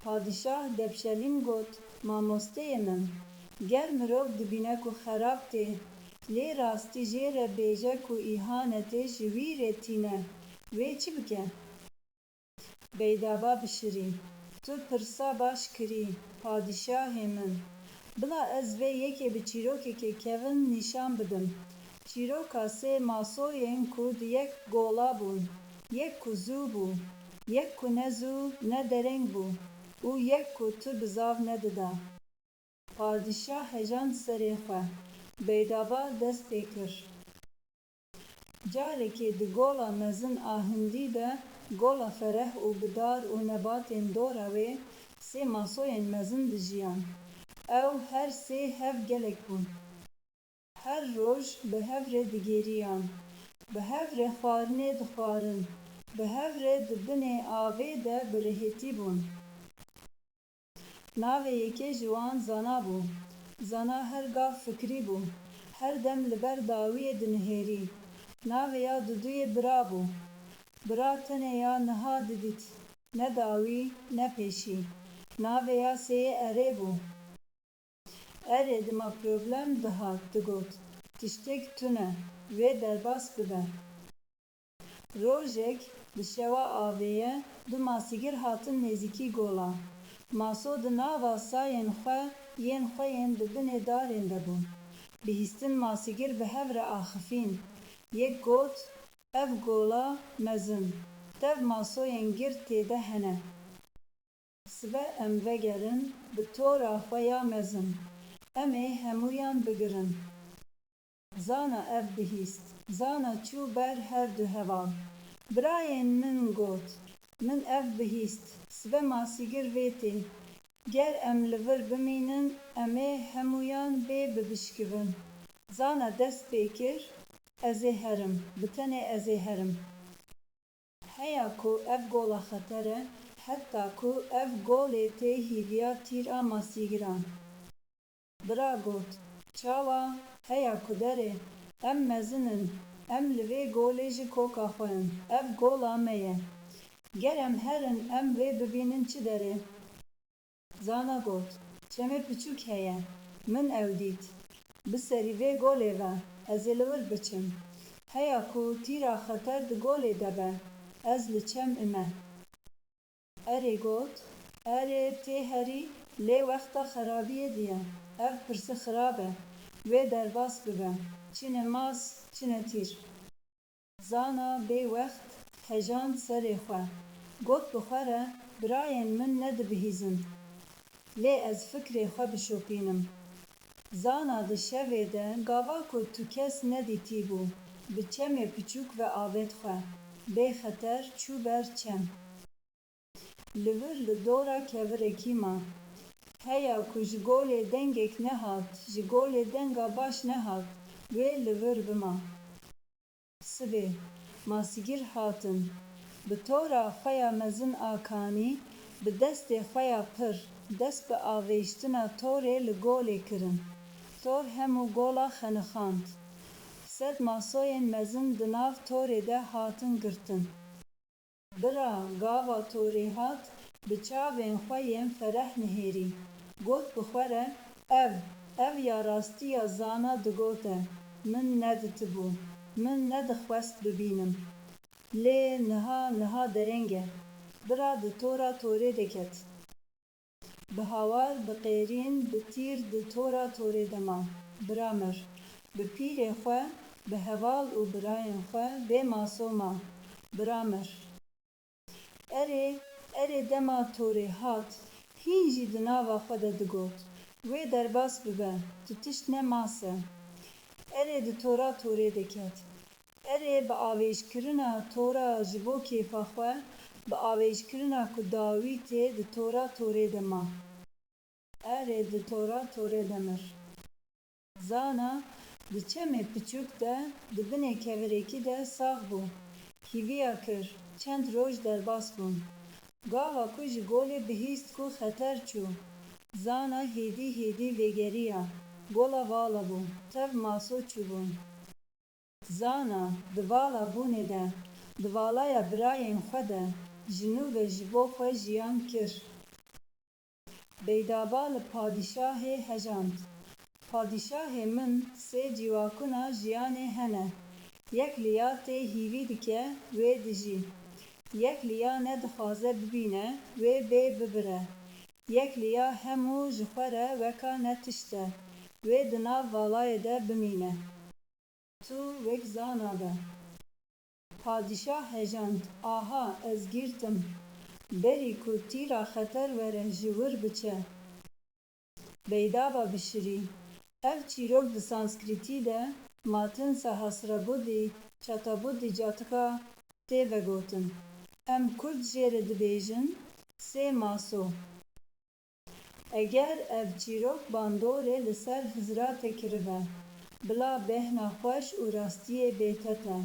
Padişah depşelîn got, mamosteyê min, ger mirov dibîne ku xerab tê, lê rastî jê re bêje ku îhanetê ji wî re tîne, wê çi bike? Beydaba bişirî, tu pirsa baş kirî, padişahê min. Bila ez vê yekê bi çîrokekê kevin nîşan bidim. Çîroka sê masoyên ku di yek gola bûn, yek ku zû bû, yek ku ne zû ne dereng bû û yek ku tu bi zav nedida. Padişah hejand serê xwe, beydaba dest pê kir. Carekê di gola mezin a Hindî de gola fereh û bidar û nebatên dora wê sê masoyên mezin dijiyan. Ew her sê hev gelek bûn. Her roj bi hev re digêriyan, bi hev re xwarinê dixwarin, bi hev re di binê avê de bi rihêtî bûn. Navê yekê ji wan Zana bû. Zana her gav fikrî bû, her dem li ber dawiyê dinihêrî. Navê ya duduyê Bira bû. Bira tenê ya niha didît, ne dawî ne pêşî. Navê ya sêyê Erê bû. Erê dima problem dihat digot, tiştek tune, wê derbas bibe. Rojek di şewa avê ye du masîgir hatin nêzîkî gola. Maso di nava sayên xwe yên xwe yên di binê darên de bûn. Bihîstin masîgir bi hev re axifîn. Yek got, ev gola mezin, tev masoyên gir têde hene. Sibe em vegerin bi tora xwe ya mezin, em ê hemûyan bigirin. Zana ev bihîst, Zana çû ber her du heval. Birayên min got, min ev bihîst, sibe masîgir vê tê. Ger em li vir bimînin, em ê hemûyan bê bibişkivin. Zana dest pê kir, ez ê herim, bi tenê ez ê herim. Heya ku ev gola xeter e, heta ku ev golê tê hîviya tîr a masîgiran. Bira got, çawa heya ku derê, em mezinin, em li vê golê ji koka xwe in, ev gola me ye. Ger em herin em vê bibînin çi derê? Zana got, çemê piçûk heye, min ew dît. Biserî vê golê ve, ez ê li wir biçim. Heya ku tîra xeter di golê de be, ez li çem ime. Erê got, erê tê herî, lê wexta xerabiyê diye, ev pirsî xirab e, wê derbas bibe, çi ne mas, çi ne tîr. Zana bê wext hejand serê xwe, got bi xwe re birayên min nedibihîzin, lê ez fikrê xwe bişopînim. Zana di şevê de gava ku tu kes nedîtîbû, bi çemê piçûk ve avêt xwe, bê xeter çû ber çem. Li vir li dora kevirekî ma. Heya ku ji golê dengek nehat, ji golê denga baş nehat, wê li vir bima. Sibê, masîgir hatin, bi tora xwe ya mezin a kanî, bi destê xwe ya pir, dest bi avêjtina torê li golê kirin. Tor hemû gola xenixand. Sed masoyên mezin di nav torê de hatin girtin. Bira gava torê hat, bi çavên xwe yên fereh nihêrî. Got bi xwe re, ev ya rastî ya Zana digot e, min neditibû, min nedixwest bibînim. Lê niha dereng e. Bira di tora torê de ket. Bi hawar bi qêrîn bi tîr di tora torê de ma. Bira mir. Bi pîrê xwe, bi heval û birayên xwe bê maso ma. Bira mir. Erê dema torê hat, hîn jî di nava xwe de digot, wê derbas bibe, tu tişt ne mase. Erê di tora torê de ket. Erê bi avêjkirina tora ji bo kêfa xwe, bi avêjkirina ku dawî tê di tora torê de ma. Erê di tora torê de mir. Zana di çemê piçûk de di binê kevirekî de sax bû. Hîviya kir, çend roj derbas bûn. Gava ku ji golê bihîst ku xeter çû. Zana hêdî vêgeriya, gola vala bû, tev maso çûbûn. Zana di vala bûnê de, di valaya birayên xwe de, ji nû ve ji bo xwe jiyan kir. Beydaba li padîşahê hejand. Padîşahê min sê cîwakuna jiyanê hene. Yek liya tê hîvî dike, wê dijî. Yek liya nedixwaze bibîne, wê bê bibire. Yek liya hemû ji xwe re weka ne tişt e, wê di nav valayê de bimîne. Tu wek zana be. Padîşah hejand, aha ez girtim. Berî ku tîra xeter were ji wir biçe. Beydaba bişirî. Ev çîrok di sanskritî de matin Sehasrabudî, Çatabudî catika tê vegotin. Em Kurd jê re dibêjin sê maso. Eger ev çîrok bandorê li ser hiziratê kiribe, bila bêhna xweş û rastiyê bêtet e.